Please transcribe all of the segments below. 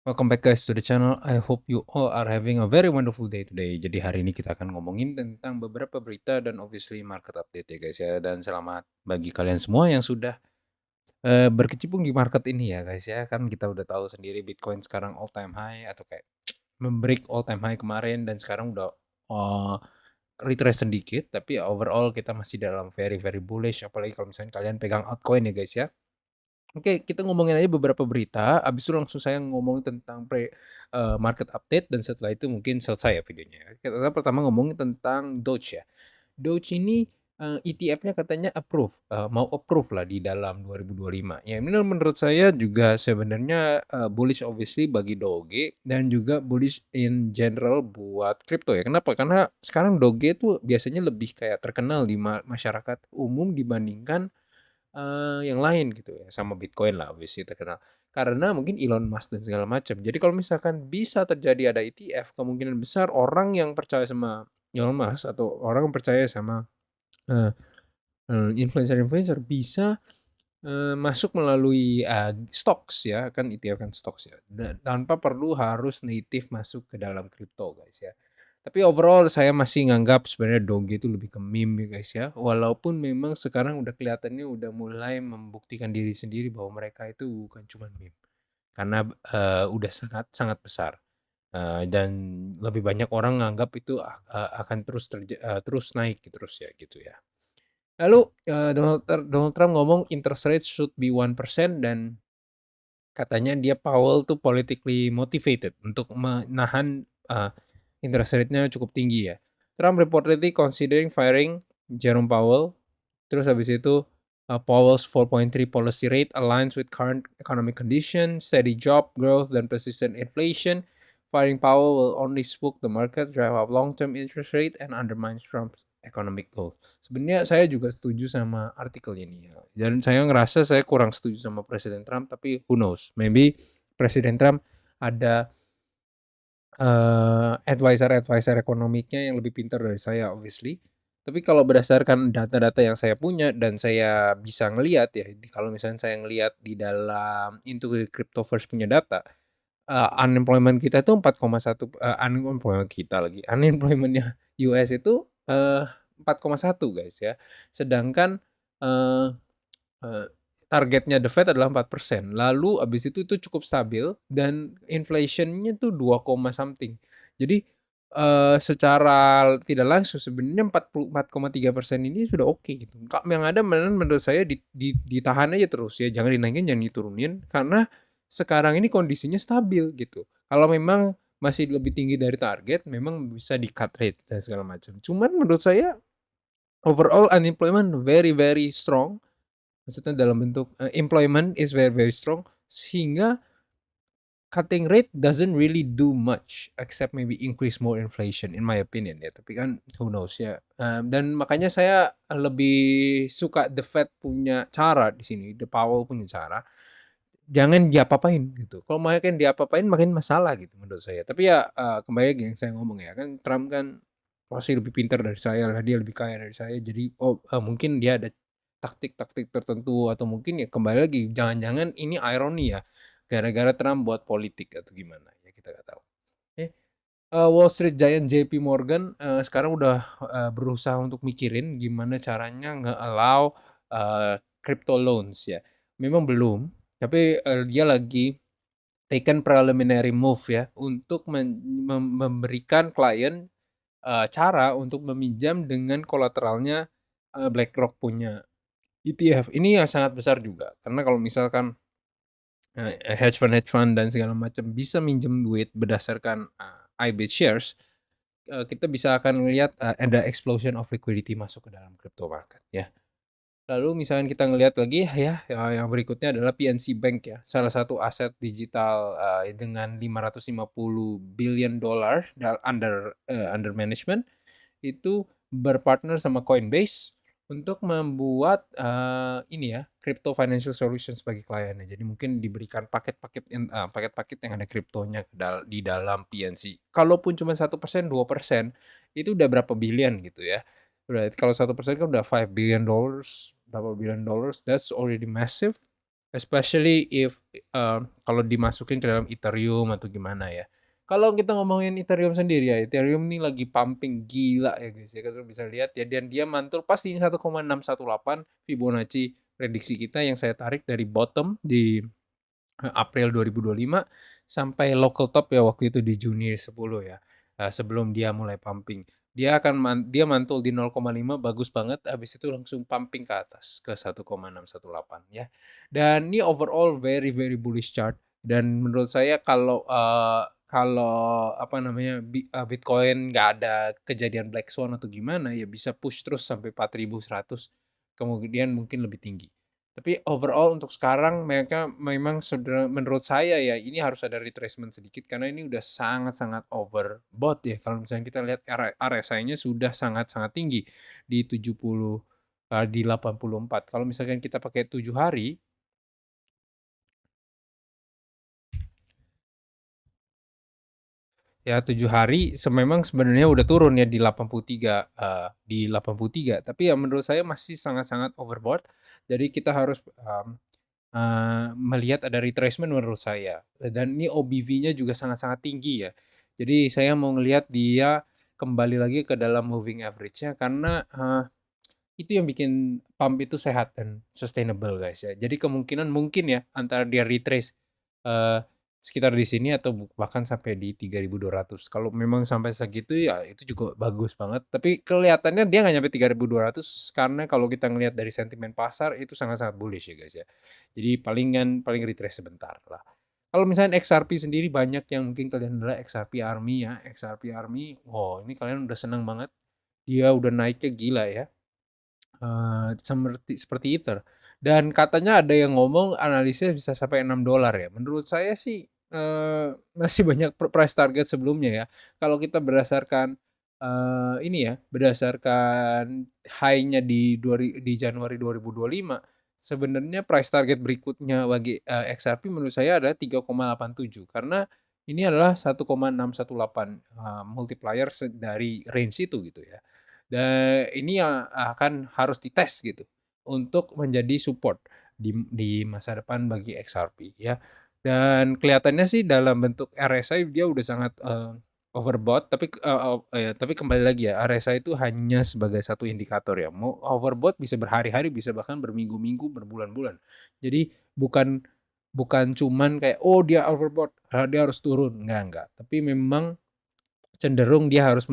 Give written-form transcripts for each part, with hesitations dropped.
Welcome back guys to the channel. I hope you all are having a very wonderful day today. Jadi hari ini kita akan ngomongin tentang beberapa berita dan obviously market update ya guys ya. Dan selamat bagi kalian semua yang sudah berkecimpung di market ini ya guys ya. Kan kita udah tahu sendiri Bitcoin sekarang all time high atau kayak membreak all time high kemarin dan sekarang udah uh, retrace sedikit. Tapi overall kita masih dalam very very bullish. Apalagi kalau misalnya kalian pegang altcoin ya guys ya. Oke, kita ngomongin aja beberapa berita, abis itu langsung saya ngomongin tentang market update dan setelah itu mungkin selesai ya videonya. Kita pertama ngomongin tentang Doge ya. Doge ini, ETF-nya katanya approve, mau approve lah di dalam 2025. Ya ini menurut saya juga sebenarnya, bullish obviously bagi Doge dan juga bullish in general buat crypto ya. Kenapa? Karena sekarang Doge tuh biasanya lebih kayak terkenal di masyarakat umum dibandingkan yang lain gitu ya, sama Bitcoin lah obviously terkenal. Karena mungkin Elon Musk dan segala macam. Jadi kalau misalkan bisa terjadi ada ETF, kemungkinan besar orang yang percaya sama Elon Musk atau orang yang percaya sama, eee influencer-influencer bisa, masuk melalui, stocks ya, kan ETF kan stocks ya, tanpa perlu harus native masuk ke dalam kripto guys ya. Tapi overall saya masih nganggap sebenarnya Doge itu lebih ke meme ya guys ya. Walaupun memang sekarang udah kelihatannya udah mulai membuktikan diri sendiri bahwa mereka itu bukan cuma meme. Karena, udah sangat sangat besar, dan lebih banyak orang nganggap itu akan terus naik terus ya gitu ya. Lalu, Donald Trump ngomong interest rate should be 1% dan katanya dia Powell tuh politically motivated untuk menahan, interest rate-nya cukup tinggi ya. Trump reportedly considering firing Jerome Powell. Terus habis itu, Powell's 4.3 policy rate aligns with current economic conditions, steady job growth, dan persistent inflation. Firing Powell will only spook the market, drive up long-term interest rate, and undermine Trump's economic goals. Sebenarnya saya juga setuju sama artikel ini ya. Dan saya ngerasa saya kurang setuju sama Presiden Trump, tapi who knows? Maybe Presiden Trump ada advisor ekonomiknya yang lebih pintar dari saya obviously. Tapi kalau berdasarkan data-data yang saya punya dan saya bisa ngelihat ya, kalau misalnya saya ngelihat di dalam Into the Cryptoverse punya data, unemployment kita itu 4,1, unemployment kita lagi, unemployment-nya US itu, 4,1 guys ya. Sedangkan, eee eee, targetnya The Fed adalah 4%. Lalu abis itu cukup stabil dan inflation-nya tuh 2, something. Jadi, secara tidak langsung sebenarnya 4,3% ini sudah oke gitu. Yang ada menurut saya ditahan aja terus ya, jangan dinaikin, jangan diturunin, karena sekarang ini kondisinya stabil gitu. Kalau memang masih lebih tinggi dari target, memang bisa di-cut rate dan segala macam. Cuman menurut saya overall unemployment very very strong. Maksudnya dalam bentuk, employment is very very strong, sehingga cutting rate doesn't really do much except maybe increase more inflation in my opinion ya, tapi kan who knows ya, dan makanya saya lebih suka The Fed punya cara di sini, The Powell punya cara, jangan diapa-apain gitu. Kalau makin diapa-apain makin masalah gitu menurut saya. Tapi ya, kembali lagi yang saya ngomong ya, kan Trump kan pasti lebih pintar dari saya lah, dia lebih kaya dari saya. Jadi, mungkin dia ada taktik-taktik tertentu atau mungkin ya kembali lagi, jangan-jangan ini ironi ya, gara-gara Trump buat politik atau gimana, ya kita nggak tahu. Eh, Wall Street Giant JP Morgan, sekarang udah, berusaha untuk mikirin gimana caranya nge-allow, crypto loans ya. Memang belum, tapi, dia lagi taken preliminary move ya untuk memberikan klien, cara untuk meminjam dengan kolateralnya, BlackRock punya ETF. Ini yang sangat besar juga, karena kalau misalkan, hedge fund dan segala macam bisa minjem duit berdasarkan, IB shares, kita bisa akan melihat, ada explosion of liquidity masuk ke dalam crypto market ya. Lalu misalnya kita ngelihat lagi ya, yang berikutnya adalah PNC Bank ya, salah satu aset digital, dengan $550 billion under management, itu berpartner sama Coinbase untuk membuat, ini ya, crypto financial solutions bagi kliennya. Jadi mungkin diberikan paket-paket yang ada kriptonya di dalam PNC. Kalaupun cuma 1%, 2%, itu udah berapa billion gitu ya. Kalau 1% kan udah $5 billion, berapa billion dollars, that's already massive. especially if, kalau dimasukin ke dalam Ethereum atau gimana ya. Kalau kita ngomongin Ethereum sendiri ya, Ethereum ini lagi pumping gila ya guys ya, kita bisa lihat ya, dan dia mantul pas di 1,618 Fibonacci prediksi kita yang saya tarik dari bottom di April 2025 sampai local top ya waktu itu di Juni 10 ya, sebelum dia mulai pumping. Dia mantul di 0,5 bagus banget, habis itu langsung pumping ke atas ke 1,618 ya. Dan ini overall very very bullish chart, dan menurut saya kalau apa namanya, Bitcoin nggak ada kejadian black swan atau gimana, ya bisa push terus sampai 4.100, kemudian mungkin lebih tinggi. Tapi overall untuk sekarang mereka memang sudah, menurut saya ya, ini harus ada retracement sedikit karena ini udah sangat-sangat overbought ya. Kalau misalnya kita lihat RSI-nya sudah sangat-sangat tinggi di 70, di 84. Kalau misalkan kita pakai 7 hari, ya 7 hari memang sebenarnya udah turun ya di 83, tapi ya menurut saya masih sangat-sangat overbought. Jadi kita harus, melihat ada retracement menurut saya, dan ini OBV-nya juga sangat-sangat tinggi ya. Jadi saya mau ngelihat dia kembali lagi ke dalam moving average-nya karena, itu yang bikin pump itu sehat dan sustainable guys ya. Jadi kemungkinan mungkin ya antara dia retrace, eee, sekitar di sini atau bahkan sampai di 3.200. Kalau memang sampai segitu ya itu juga bagus banget, tapi kelihatannya dia nggak nyampe 3.200 karena kalau kita ngelihat dari sentimen pasar itu sangat-sangat bullish ya guys ya. Jadi paling retrace sebentar lah. Kalau misalnya XRP sendiri banyak yang mungkin kalian adalah XRP Army ya, XRP Army, wow ini kalian udah seneng banget, dia udah naiknya gila ya. Seperti Ether, dan katanya ada yang ngomong analisnya bisa sampai $6 ya. Menurut saya sih, masih banyak price target sebelumnya ya. Kalau kita berdasarkan, ini ya, berdasarkan high-nya di Januari 2025, sebenarnya price target berikutnya bagi, XRP menurut saya adalah 3,87 karena ini adalah 1,618, multiplier dari range itu gitu ya. Dan ini yang akan harus dites gitu untuk menjadi support di masa depan bagi XRP ya. Dan kelihatannya sih dalam bentuk RSI dia udah sangat, overbought, tapi tapi kembali lagi ya, RSI itu hanya sebagai satu indikator ya. Mau overbought bisa berhari-hari, bisa bahkan berminggu-minggu, berbulan-bulan. Jadi bukan bukan cuman kayak, "Oh dia overbought, dia harus turun." Enggak, tapi memang cenderung dia harus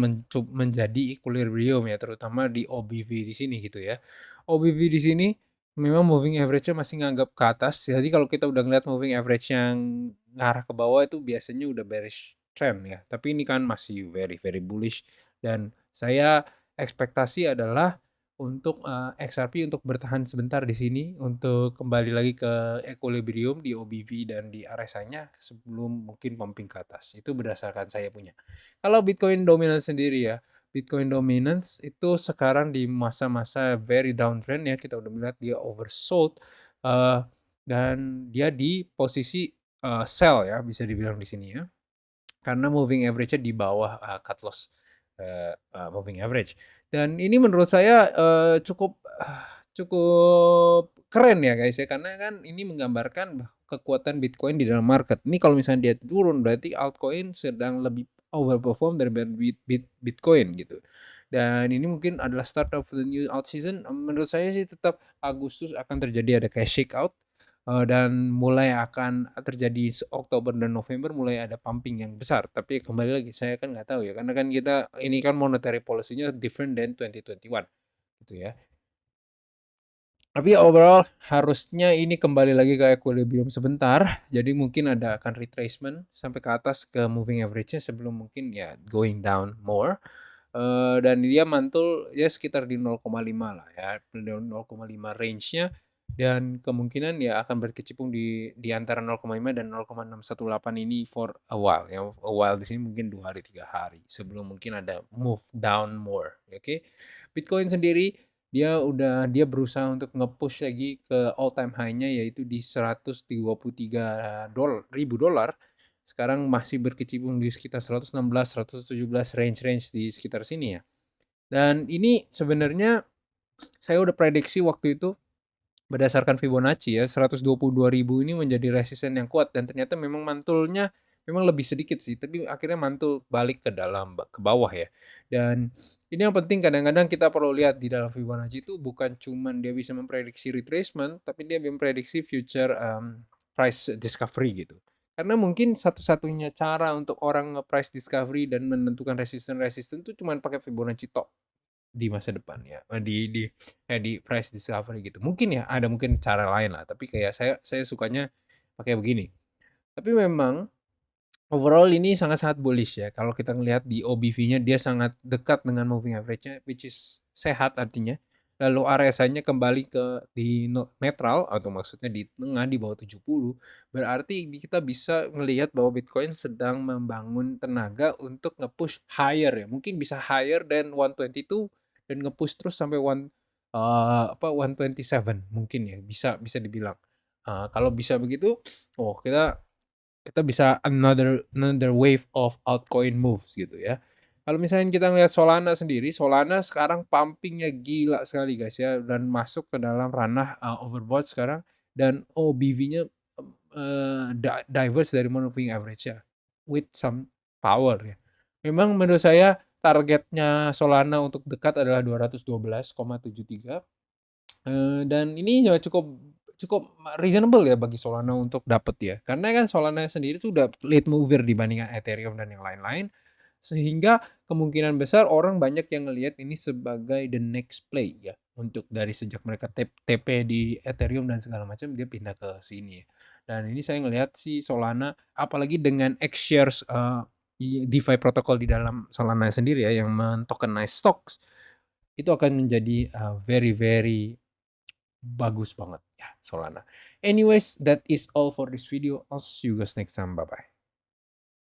menjadi equilibrium ya, terutama di OBV di sini gitu ya. OBV di sini memang moving average-nya masih nganggap ke atas, jadi kalau kita udah ngeliat moving average yang ngarah ke bawah itu biasanya udah bearish trend ya, tapi ini kan masih very very bullish, dan saya ekspektasi adalah untuk, XRP untuk bertahan sebentar di sini, untuk kembali lagi ke equilibrium di OBV dan di RSI-nya sebelum mungkin pumping ke atas, itu berdasarkan saya punya. Kalau Bitcoin dominance sendiri ya, Bitcoin dominance itu sekarang di masa-masa very downtrend ya, kita udah melihat dia oversold, eee, dan dia di posisi, sell ya, bisa dibilang di sini ya. Karena moving average-nya di bawah, cut loss, moving average. Dan ini menurut saya, cukup keren ya guys ya, karena kan ini menggambarkan kekuatan Bitcoin di dalam market. Ini kalau misalnya dia turun berarti altcoin sedang lebih overperform daripada Bitcoin gitu. Dan ini mungkin adalah start of the new alt season, menurut saya sih tetap Agustus akan terjadi ada kayak shake out. Dan mulai akan terjadi Oktober dan November mulai ada pumping yang besar, tapi kembali lagi saya kan nggak tahu ya, karena kan kita ini kan monetary policy-nya different than 2021 gitu ya. Tapi overall harusnya ini kembali lagi ke equilibrium sebentar, jadi mungkin ada akan retracement sampai ke atas ke moving average-nya sebelum mungkin ya going down more, dan dia mantul ya sekitar di 0,5 lah ya, di 0,5 range-nya, dan kemungkinan ya akan berkecimpung di antara 0,5 dan 0,618 ini for a while ya, a while di sini mungkin 2 hari 3 hari sebelum mungkin ada move down more, oke. Bitcoin sendiri dia berusaha untuk nge-push lagi ke all time high-nya yaitu di $123.000. Sekarang masih berkecimpung di sekitar 116, 117 range-range di sekitar sini ya. Dan ini sebenarnya saya udah prediksi waktu itu berdasarkan Fibonacci ya, 122.000 ini menjadi resisten yang kuat dan ternyata memang mantulnya memang lebih sedikit sih, tapi akhirnya mantul balik ke dalam ke bawah ya. Dan ini yang penting kadang-kadang kita perlu lihat di dalam Fibonacci itu bukan cuman dia bisa memprediksi retracement, tapi dia memprediksi future, price discovery gitu. Karena mungkin satu-satunya cara untuk orang nge-price discovery dan menentukan resisten-resisten tuh cuman pakai Fibonacci tok. Di masa depan ya, di price discovery gitu. Mungkin ya ada mungkin cara lain lah, tapi kayak saya sukanya pakai begini. Tapi memang overall ini sangat-sangat bullish ya. Kalau kita ngelihat di OBV-nya dia sangat dekat dengan moving average-nya, which is sehat artinya. Lalu RSI-nya kembali ke di netral atau maksudnya di tengah di bawah 70. Berarti kita bisa melihat bahwa Bitcoin sedang membangun tenaga untuk nge-push higher ya. Mungkin bisa higher than 122 dan nge-push terus sampai 127 mungkin ya. Bisa dibilang. Kalau bisa begitu, oh kita bisa another wave of altcoin moves gitu ya. Kalau misalnya kita ngelihat Solana sendiri, Solana sekarang pumpingnya gila sekali guys ya dan masuk ke dalam ranah overbought sekarang dan OBV-nya diverse dari moving average ya with some power ya. Memang menurut saya targetnya Solana untuk dekat adalah 212,73. Dan ini ya cukup cukup reasonable ya bagi Solana untuk dapat ya. Karena kan Solana sendiri tuh udah late mover dibandingkan Ethereum dan yang lain-lain. Sehingga kemungkinan besar orang banyak yang ngelihat ini sebagai the next play ya. Untuk dari sejak mereka TP di Ethereum dan segala macam dia pindah ke sini ya. Dan ini saya ngelihat si Solana apalagi dengan X-shares DeFi protokol di dalam Solana sendiri ya yang men-tokenize stocks itu akan menjadi very very bagus banget ya Solana. Anyways, that is all for this video. I'll see you guys next time. Bye bye.